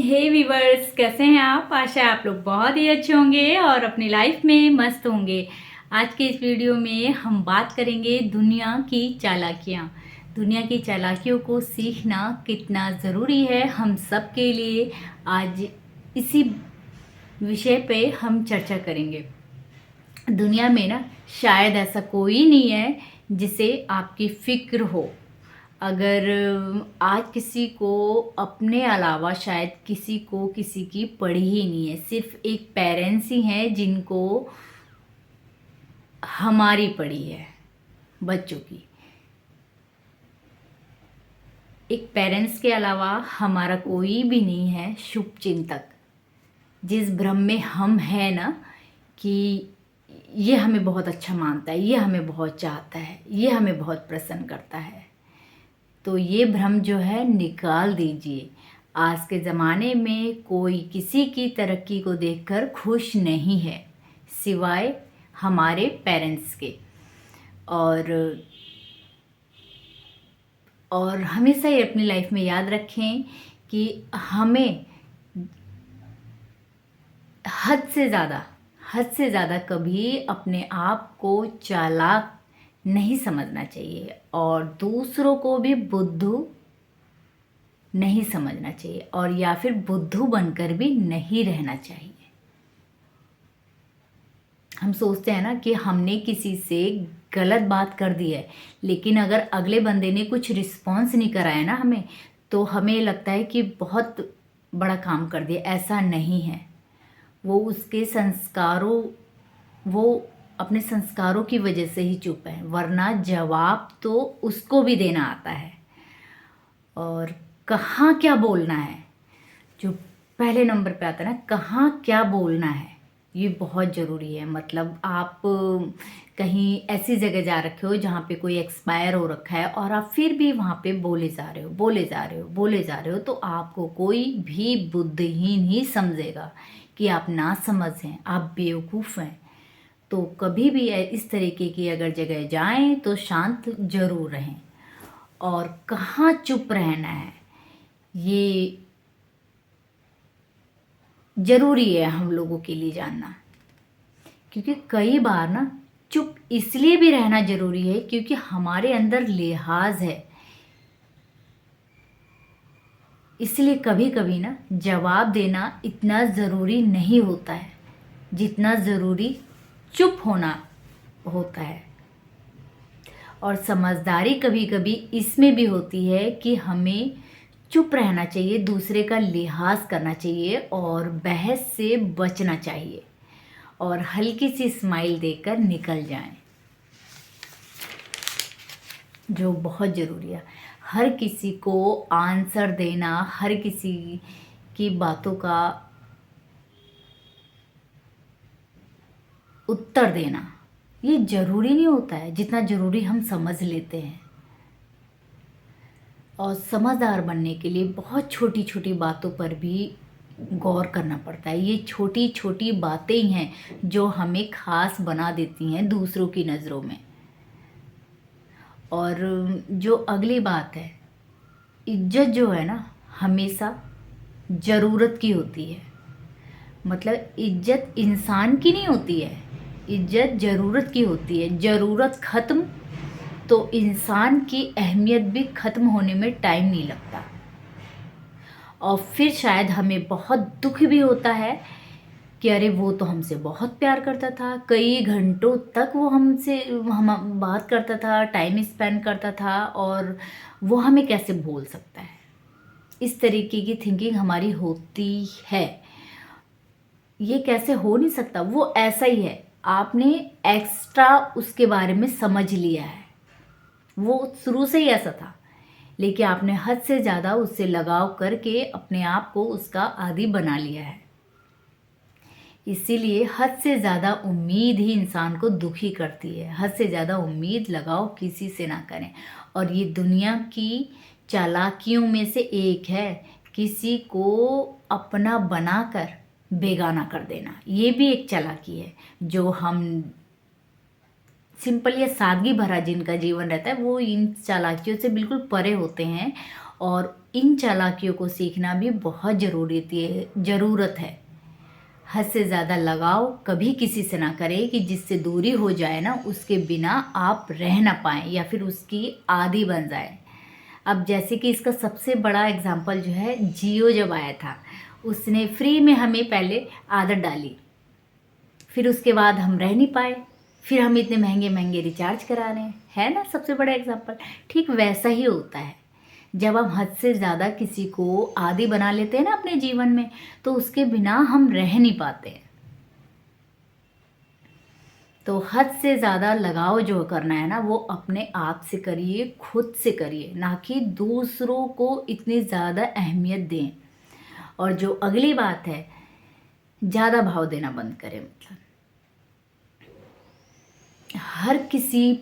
हे viewers, कैसे हैं आप? आशा है आप लोग बहुत ही अच्छे होंगे और अपनी लाइफ में मस्त होंगे। आज के इस वीडियो में हम बात करेंगे दुनिया की चालाकियाँ। दुनिया की चालाकियों को सीखना कितना ज़रूरी है हम सब के लिए। आज इसी विषय पे हम चर्चा करेंगे। दुनिया में ना शायद ऐसा कोई नहीं है जिसे आपकी फ़िक्र हो। अगर आज किसी को अपने अलावा शायद किसी को किसी की पड़ी ही नहीं है, सिर्फ एक पेरेंट्स ही हैं जिनको हमारी पड़ी है, बच्चों की। एक पेरेंट्स के अलावा हमारा कोई भी नहीं है शुभचिंतक। जिस भ्रम में हम हैं ना कि ये हमें बहुत अच्छा मानता है, ये हमें बहुत चाहता है, ये हमें बहुत प्रसन्न करता है, तो ये भ्रम जो है निकाल दीजिए। आज के ज़माने में कोई किसी की तरक्की को देखकर खुश नहीं है सिवाय हमारे पेरेंट्स के। और हमेशा ये अपनी लाइफ में याद रखें कि हमें हद से ज़्यादा कभी अपने आप को चालाक नहीं समझना चाहिए और दूसरों को भी बुद्धू नहीं समझना चाहिए, और या फिर बुद्धू बनकर भी नहीं रहना चाहिए। हम सोचते हैं ना कि हमने किसी से गलत बात कर दी है, लेकिन अगर अगले बंदे ने कुछ रिस्पॉन्स नहीं कराया ना हमें, तो हमें लगता है कि बहुत बड़ा काम कर दिया। ऐसा नहीं है। वो अपने संस्कारों की वजह से ही चुप है, वरना जवाब तो उसको भी देना आता है। और कहाँ क्या बोलना है, जो पहले नंबर पे आता है ना, कहाँ क्या बोलना है, ये बहुत ज़रूरी है। मतलब आप कहीं ऐसी जगह जा रखे हो जहाँ पे कोई एक्सपायर हो रखा है और आप फिर भी वहाँ पे बोले जा रहे हो, तो आपको कोई भी बुद्धिहीन ही समझेगा कि आप ना समझ हैं, आप बेवकूफ़ हैं। तो कभी भी इस तरीके की अगर जगह जाएं तो शांत जरूर रहें। और कहाँ चुप रहना है ये ज़रूरी है हम लोगों के लिए जानना, क्योंकि कई बार ना चुप इसलिए भी रहना ज़रूरी है क्योंकि हमारे अंदर लिहाज है। इसलिए कभी कभी ना जवाब देना इतना ज़रूरी नहीं होता है जितना ज़रूरी चुप होना होता है। और समझदारी कभी कभी इसमें भी होती है कि हमें चुप रहना चाहिए, दूसरे का लिहाज करना चाहिए और बहस से बचना चाहिए और हल्की सी स्माइल देकर निकल जाएं, जो बहुत ज़रूरी है। हर किसी को आंसर देना, हर किसी की बातों का उत्तर देना ये ज़रूरी नहीं होता है जितना ज़रूरी हम समझ लेते हैं। और समझदार बनने के लिए बहुत छोटी छोटी बातों पर भी गौर करना पड़ता है। ये छोटी छोटी बातें ही हैं जो हमें खास बना देती हैं दूसरों की नज़रों में। और जो अगली बात है, इज्जत जो है ना हमेशा ज़रूरत की होती है। मतलब इज्जत इंसान की नहीं होती है, इज्जत ज़रूरत की होती है। ज़रूरत ख़त्म तो इंसान की अहमियत भी ख़त्म होने में टाइम नहीं लगता। और फिर शायद हमें बहुत दुख भी होता है कि अरे वो तो हमसे बहुत प्यार करता था, कई घंटों तक वो हम बात करता था, टाइम स्पेंड करता था, और वो हमें कैसे भूल सकता है। इस तरीके की थिंकिंग हमारी होती है। ये कैसे हो नहीं सकता, वो ऐसा ही है। आपने एक्स्ट्रा उसके बारे में समझ लिया है, वो शुरू से ही ऐसा था, लेकिन आपने हद से ज़्यादा उससे लगाव करके अपने आप को उसका आदी बना लिया है। इसीलिए हद से ज़्यादा उम्मीद ही इंसान को दुखी करती है। हद से ज़्यादा उम्मीद लगाओ किसी से ना करें। और ये दुनिया की चालाकियों में से एक है, किसी को अपना बनाकर बेगाना कर देना। ये भी एक चालाकी है। जो हम सिंपल या सादगी भरा जिनका जीवन रहता है वो इन चालाकियों से बिल्कुल परे होते हैं और इन चालाकियों को सीखना भी बहुत ज़रूरत है। हद से ज़्यादा लगाव कभी किसी से ना करें कि जिससे दूरी हो जाए ना, उसके बिना आप रह ना पाएँ या फिर उसकी आदी बन जाए। अब जैसे कि इसका सबसे बड़ा एग्जाम्पल जो है, जियो जब आया था, उसने फ्री में हमें पहले आदत डाली, फिर उसके बाद हम रह नहीं पाए, फिर हम इतने महंगे महंगे रिचार्ज करा रहे हैं, है ना सबसे बड़ा एग्जाम्पल। ठीक वैसा ही होता है, जब हम हद से ज़्यादा किसी को आदी बना लेते हैं ना अपने जीवन में, तो उसके बिना हम रह नहीं पाते हैं। तो हद से ज़्यादा लगाव जो करना है ना, वो अपने आप से करिए, खुद से करिए, ना कि दूसरों को इतनी ज़्यादा अहमियत दें। और जो अगली बात है, ज़्यादा भाव देना बंद करें। मतलब हर किसी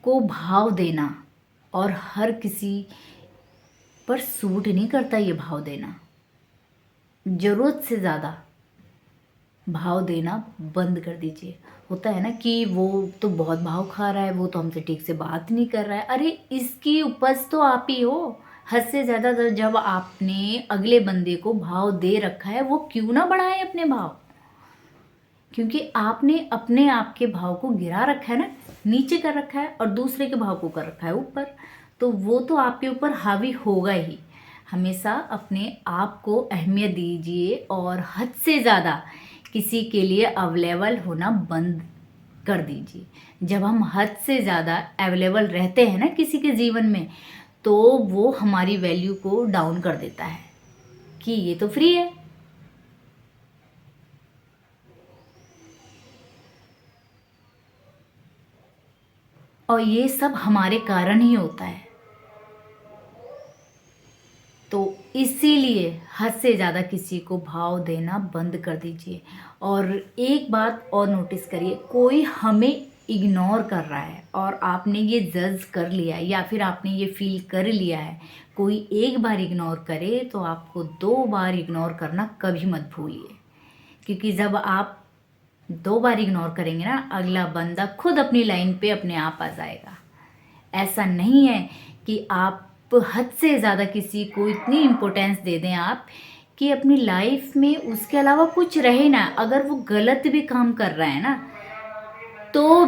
को भाव देना और हर किसी पर सूट नहीं करता ये भाव देना। ज़रूरत से ज़्यादा भाव देना बंद कर दीजिए। होता है ना कि वो तो बहुत भाव खा रहा है, वो तो हमसे ठीक से बात नहीं कर रहा है। अरे इसकी उपज तो आप ही हो। हद से ज़्यादा जब आपने अगले बंदे को भाव दे रखा है, वो क्यों ना बढ़ाए अपने भाव, क्योंकि आपने अपने आप के भाव को गिरा रखा है ना, नीचे कर रखा है, और दूसरे के भाव को कर रखा है ऊपर, तो वो तो आपके ऊपर हावी होगा ही। हमेशा अपने आप को अहमियत दीजिए और हद से ज़्यादा किसी के लिए अवेलेबल होना बंद कर दीजिए। जब हम हद से ज़्यादा अवेलेबल रहते हैं ना किसी के जीवन में, तो वो हमारी वैल्यू को डाउन कर देता है कि ये तो फ्री है। और ये सब हमारे कारण ही होता है। तो इसीलिए हद से ज़्यादा किसी को भाव देना बंद कर दीजिए। और एक बात और नोटिस करिए, कोई हमें इग्नोर कर रहा है और आपने ये जज कर लिया है या फिर आपने ये फील कर लिया है, कोई एक बार इग्नोर करे तो आपको 2 बार इग्नोर करना कभी मत भूलिए। क्योंकि जब आप 2 बार इग्नोर करेंगे ना, अगला बंदा खुद अपनी लाइन पे अपने आप आ जाएगा। ऐसा नहीं है कि आप हद से ज़्यादा किसी को इतनी इम्पोर्टेंस दे दें आप कि अपनी लाइफ में उसके अलावा कुछ रहे ना। अगर वो गलत भी काम कर रहा है ना, तो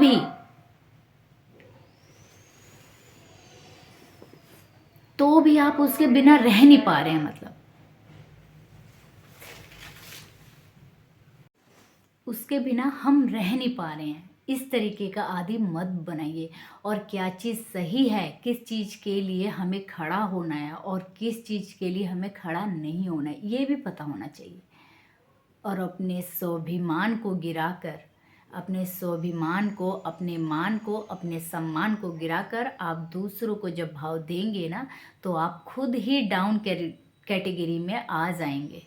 भी आप उसके बिना रह नहीं पा रहे हैं। मतलब उसके बिना हम रह नहीं पा रहे हैं। इस तरीके का आदी मत बनाइए। और क्या चीज़ सही है, किस चीज़ के लिए हमें खड़ा होना है और किस चीज़ के लिए हमें खड़ा नहीं होना है, ये भी पता होना चाहिए। और अपने स्वाभिमान को गिराकर, अपने स्वाभिमान को, अपने मान को, अपने सम्मान को गिराकर आप दूसरों को जब भाव देंगे ना, तो आप खुद ही डाउन कैटेगरी में आ जाएंगे।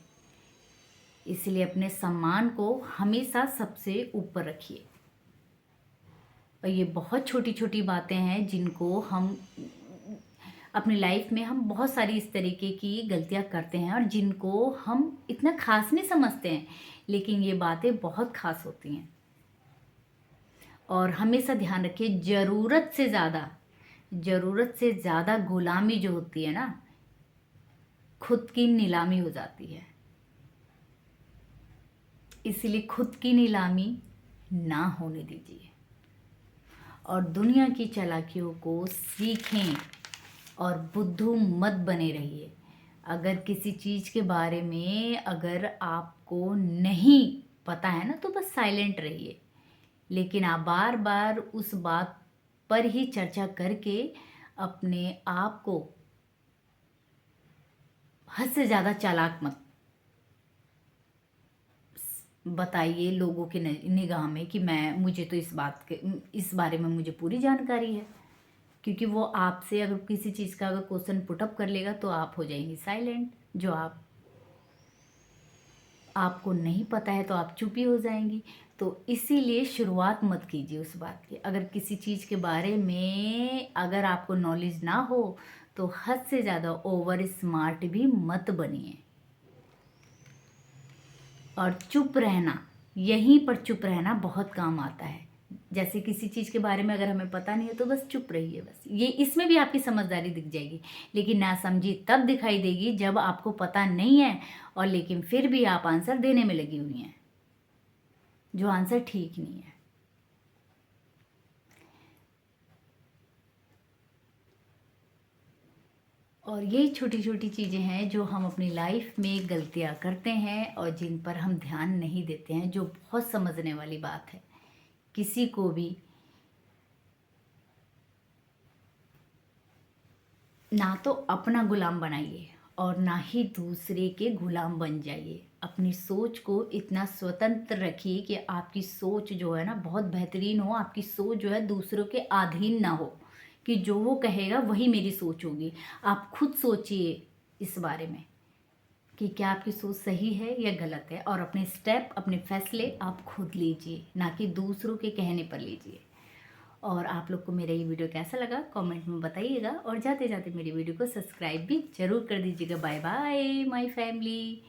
इसलिए अपने सम्मान को हमेशा सबसे ऊपर रखिए। और ये बहुत छोटी छोटी बातें हैं जिनको हम अपनी लाइफ में, हम बहुत सारी इस तरीके की गलतियां करते हैं और जिनको हम इतना खास नहीं समझते हैं, लेकिन ये बातें बहुत खास होती हैं। और हमेशा ध्यान रखिए, ज़रूरत से ज़्यादा गुलामी जो होती है ना, खुद की नीलामी हो जाती है। इसलिए खुद की नीलामी ना होने दीजिए और दुनिया की चालाकियों को सीखें और बुद्धू मत बने रहिए। अगर किसी चीज़ के बारे में अगर आपको नहीं पता है ना, तो बस साइलेंट रहिए। लेकिन आप बार बार उस बात पर ही चर्चा करके अपने आप को हद से ज़्यादा चालाक मत बताइए लोगों के निगाह में कि मुझे तो इस बारे में मुझे पूरी जानकारी है। क्योंकि वो आपसे अगर किसी चीज़ का अगर क्वेश्चन पुटअप कर लेगा तो आप हो जाएंगी साइलेंट। जो आपको नहीं पता है तो आप चुप ही हो जाएंगी। तो इसीलिए शुरुआत मत कीजिए उस बात की। अगर किसी चीज़ के बारे में अगर आपको नॉलेज ना हो तो हद से ज़्यादा ओवर स्मार्ट भी मत बनिए। और चुप रहना, यहीं पर चुप रहना बहुत काम आता है। जैसे किसी चीज़ के बारे में अगर हमें पता नहीं है तो बस चुप रहिए, बस ये इसमें भी आपकी समझदारी दिख जाएगी। लेकिन नासमझी तब दिखाई देगी जब आपको पता नहीं है और लेकिन फिर भी आप आंसर देने में लगी हुई हैं, जो आंसर ठीक नहीं है। और यही छोटी छोटी चीज़ें हैं जो हम अपनी लाइफ में गलतियाँ करते हैं और जिन पर हम ध्यान नहीं देते हैं, जो बहुत समझने वाली बात है। किसी को भी ना तो अपना गुलाम बनाइए और ना ही दूसरे के गुलाम बन जाइए। अपनी सोच को इतना स्वतंत्र रखिए कि आपकी सोच जो है ना बहुत बेहतरीन हो, आपकी सोच जो है दूसरों के अधीन ना हो कि जो वो कहेगा वही मेरी सोच होगी। आप खुद सोचिए इस बारे में कि क्या आपकी सोच सही है या गलत है, और अपने स्टेप, अपने फैसले आप खुद लीजिए, ना कि दूसरों के कहने पर लीजिए। और आप लोग को मेरा ये वीडियो कैसा लगा कमेंट में बताइएगा, और जाते जाते मेरी वीडियो को सब्सक्राइब भी ज़रूर कर दीजिएगा। Bye bye my family.